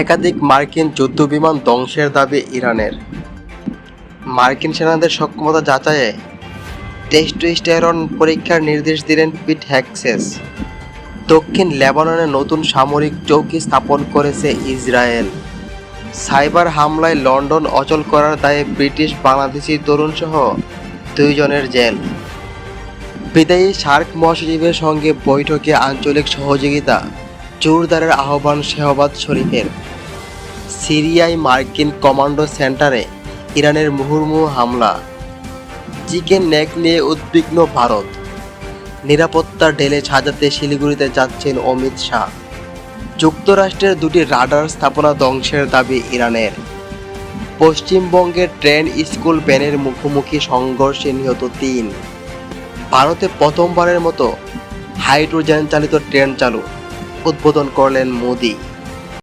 একাধিক মার্কিন যুদ্ধবিমান ধ্বংসের দাবি ইরানের। মার্কিন সেনাদের সক্ষমতা যাচাইয়ে টেস্টোস্টেরন পরীক্ষার নির্দেশ দিলেন পিট হেগসেস। দক্ষিণ লেবাননে নতুন সামরিক চৌকি স্থাপন করেছে ইসরায়েল। সাইবার হামলায় লন্ডন অচল করার দায়ে ব্রিটিশ বাংলাদেশি তরুণসহ 2 জনের জেল। বিদায়ী সার্ক মহাসচিবের সঙ্গে বৈঠকে আঞ্চলিক সহযোগিতা জোরদারের আহ্বান শেহবাজ শরীফের। সিরিয়ায় মার্কিন কমান্ডো সেন্টারে ইরানের মুহুর্মুহু হামলা। চিকেন নেক নিয়ে উদ্বিগ্ন ভারত। নিরাপত্তার ঢেলে সাজাতে শিলিগুড়িতে যাচ্ছেন অমিত শাহ। যুক্তরাষ্ট্রের 2টি রাডার স্থাপনা ধ্বংসের দাবি ইরানের। পশ্চিমবঙ্গের ট্রেন স্কুল ভ্যানের মুখোমুখি সংঘর্ষে নিহত 3। ভারতে প্রথমবারের মতো হাইড্রোজেন চালিত ট্রেন চালু, উদ্বোধন করলেন মোদি।